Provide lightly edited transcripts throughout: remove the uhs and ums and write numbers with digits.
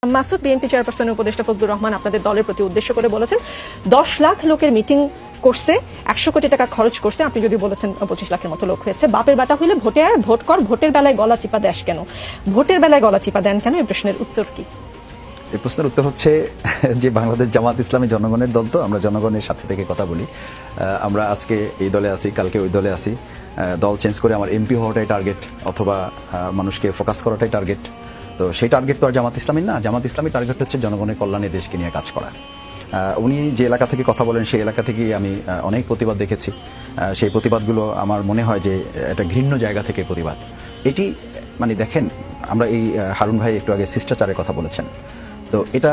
Masud BNP চেয়ারপারসনের উপদেষ্টা ফজলুর রহমান আপনাদের দলের প্রতি উদ্দেশ্য করে বলেছেন 10 লাখ লোকের মিটিং করছে 100 কোটি টাকা খরচ করছে আপনি যদি বলেছেন 25 লাখের মতো লোক হয়েছে বাপের বাটা হইলে ভোটে আর ভোট কর ভোটের বেলায় গলা চিপা দেশ কেন ভোটের বেলায় গলা চিপা দেন কেন এই প্রশ্নের উত্তর কি এই প্রশ্নের উত্তর হচ্ছে যে বাংলাদেশ জামাত ইসলামী জনগণের দল তো আমরা জনগণের সাথে থেকে কথা বলি আমরা আজকে এই দলে আছি কালকে ওই দলে আছি দল চেঞ্জ করে আমার এমপি হওয়াটাই টার্গেট অথবা মানুষকে ফোকাস করাটাই টার্গেট তো সেই টার্গেট তো আর জামাত ইসলামী না জামাত ইসলামী টার্গেট হচ্ছে জনগণের কল্যাণে দেশকে নিয়ে কাজ করা উনি যে এলাকা থেকে কথা বলেন সেই এলাকা থেকে আমি অনেক প্রতিবাদ দেখেছি সেই প্রতিবাদগুলো আমার মনে হয় যে একটা ঘৃণ্য জায়গা থেকে প্রতিবাদ এটি মানে দেখেন আমরা এই হারুন ভাই একটু আগে শিষ্টাচারের কথা বলেছেন তো এটা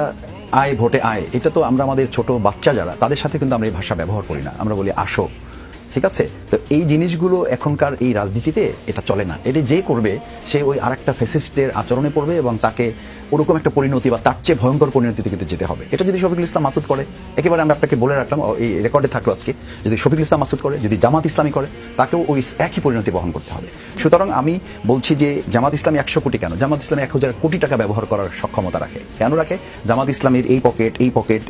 আয় ভোটে আয় এটা তো আমরা আমাদের ছোট বাচ্চা যারা তাদের সাথে কিন্তু আমরা এই ভাষা ব্যবহার করি না আমরা বলি আসো ঠিক আছে তো এই জিনিসগুলো এখনকার এই রাজনীতিতে এটা চলে না এটা যে করবে সে ওই আরেকটা ফ্যাসিস্টের আচরণে পড়বে এবং তাকে ওরকম একটা পরিণতি বা তার চেয়ে ভয়ঙ্কর পরিণতিতে কিন্তু যেতে হবে এটা যদি শফিকুল ইসলাম মাসুদ করে একেবারে আমি আপনাকে বলে রাখলাম এই রেকর্ডে থাকলো আজকে যদি শফিকুল ইসলাম মাসুদ করে যদি জামাত ইসলামী করে তাকেও ওই একই পরিণতি বহন করতে হবে সুতরাং আমি বলছি যে জামাত ইসলামী 100 কোটি কেন জামাত ইসলামী 1000 কোটি টাকা ব্যবহার করার সক্ষমতা রাখে কেন রাখে জামাত ইসলামীর এই পকেট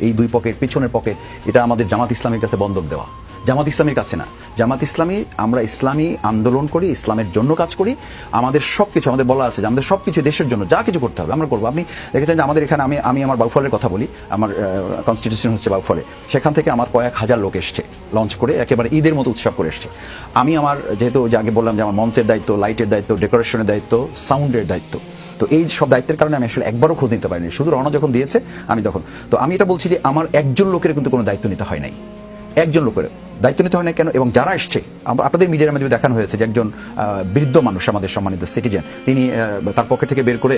এই দুই পকেট পিছনের পকেট এটা আমাদের জামাত ইসলামীর কাছে বন্ধক দেওয়া জামাত ইসলামীর কাছে না জামাত ইসলামী আমরা ইসলামী আন্দোলন করি ইসলামের জন্য কাজ করি আমাদের সবকিছু আমাদের বলা আছে যে আমাদের সবকিছু দেশের জন্য যা কিছু করতে হবে আমরা করবো আপনি দেখেছেন যে আমাদের এখানে আমি আমার বাউফলের কথা বলি আমার কনস্টিটিউশন হচ্ছে বাউফলে সেখান থেকে আমার কয়েক হাজার লোক এসছে লঞ্চ করে একেবারে ঈদের মতো উৎসব করে এসছে আমি আমার যেহেতু যে আগে বললাম যে আমার মঞ্চের দায়িত্ব লাইটের দায়িত্ব ডেকোরেশনের দায়িত্ব সাউন্ডের দায়িত্ব তো এই সব দায়িত্বের কারণে আমি আসলে একবারও খোঁজ নিতে পারিনি শুধু রওনা যখন দিয়েছে আমি তখন তো আমি এটা বলছি যে আমার একজন লোকের কিন্তু কোনো দায়িত্ব নিতে হয় নাই একজন লোকের দায়িত্ব নিতে হয় না কেন এবং যারা এসছে আপনাদের মিডিয়ার মধ্যে দেখানো হয়েছে যে একজন বৃদ্ধ মানুষ আমাদের সম্মানিত সিটিজেন তিনি তার পকেট থেকে বের করে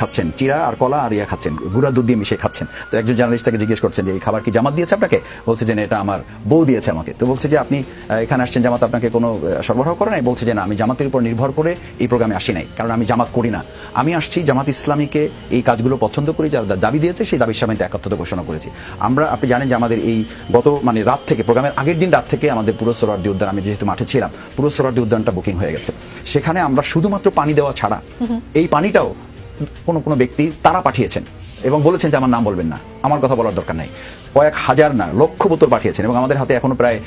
খাচ্ছেন চিরা আর কলা আর খাচ্ছেন গুঁড়া দুধ দিয়ে মিশিয়ে খাচ্ছেন তো একজন জার্নালিস্ট তাকে জিজ্ঞেস করছেন যে এই খাবার কি জামাত দিয়েছে আপনাকে বলছে যে এটা আমার বউ দিয়েছে আমাকে তো বলছে যে আপনি এখানে আসছেন জামাত আপনাকে কোনো সরবরাহ করে নাই বলছে যে না আমি জামাতের উপর নির্ভর করে এই প্রোগ্রামে আসি নাই কারণ আমি জামাত করি না আমি আসছি জামাত ইসলামীকে এই কাজগুলো পছন্দ করি যারা দাবি দিয়েছে সেই দাবির সামনে একাত্মতা ঘোষণা করেছি আমরা আপনি জানেন যে আমাদের এই গত রাত থেকে প্রোগ্রামের আগের দিন রাত থেকে আমাদের পুরো সোহরাওয়ার্দী উদ্যান আমি যেহেতু মাঠে ছিলাম পুরো সোহরাওয়ার্দী উদ্যানটা বুকিং হয়ে গেছে সেখানে আমরা শুধুমাত্র পানি দেওয়া ছাড়া এই পানিটাও কোনো ব্যক্তি তারা পাঠিয়েছেন এবং বলেছেন যে আমার নাম বলবেন না আমার কথা বলার দরকার নাই কয়েক হাজার না লক্ষ বোতল পাঠিয়েছেন এবং আমাদের হাতে এখনো প্রায়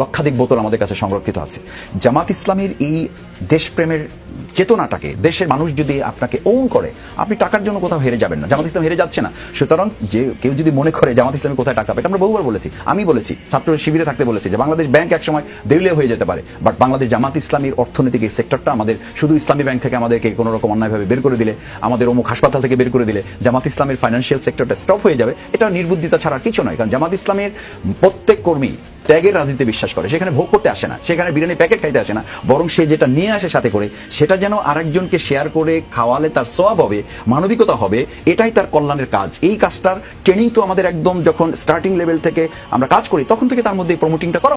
লক্ষাধিক বোতল আমাদের কাছে সংরক্ষিত আছে জামাত ইসলামীর এই দেশপ্রেমের চেতনাটাকে দেশের মানুষ যদি আপনাকে ওন করে আপনি টাকার জন্য কোথাও হেরে যাবেন না জামাত ইসলাম হেরে যাচ্ছে না সুতরাং যে কেউ যদি মনে করে জামাত ইসলামী কোথায় টাকা পাবে এটা আমরা বহুবার বলেছি আমি বলেছি ছাত্র শিবিরে থাকতে বলেছি যে বাংলাদেশ ব্যাংক একসময় দেউলিয়া হয়ে যেতে পারে বাট বাংলাদেশ জামাত ইসলামীর অর্থনৈতিক এই সেক্টরটা আমাদের শুধু ইসলামী ব্যাংক থেকে আমাদেরকে কোনো রকম অন্যায়ভাবে বের করে দিলে আমাদের অমুক হাসপাতাল থেকে বের করে দিলে জামাত ইসলামের ফাইন্যান্সিয়াল সেক্টরটা স্টপ হয়ে যাবে এটা নির্বুদ্ধিতা ছাড়া কিছু নয় কারণ জামাত ইসলামের প্রত্যেক কর্মী ত্যাগের রাজনীতিতে বিশ্বাস করে সেখানে ভোগ করতে আসে না সেখানে বিরিয়ানি প্যাকেট খাইতে আসে না বরং সে যেটা নিয়ে আসে সাথে করে সেটা যেন আরেকজনকে শেয়ার করে খাওয়ালে তার সওয়াব হবে মানবিকতা হবে এটাই তার কল্যাণের কাজ এই কাজটার ট্রেনিং তো আমাদের একদম যখন স্টার্টিং লেভেল থেকে আমরা কাজ করি তখন থেকে তার মধ্যে প্রমোটিংটা করা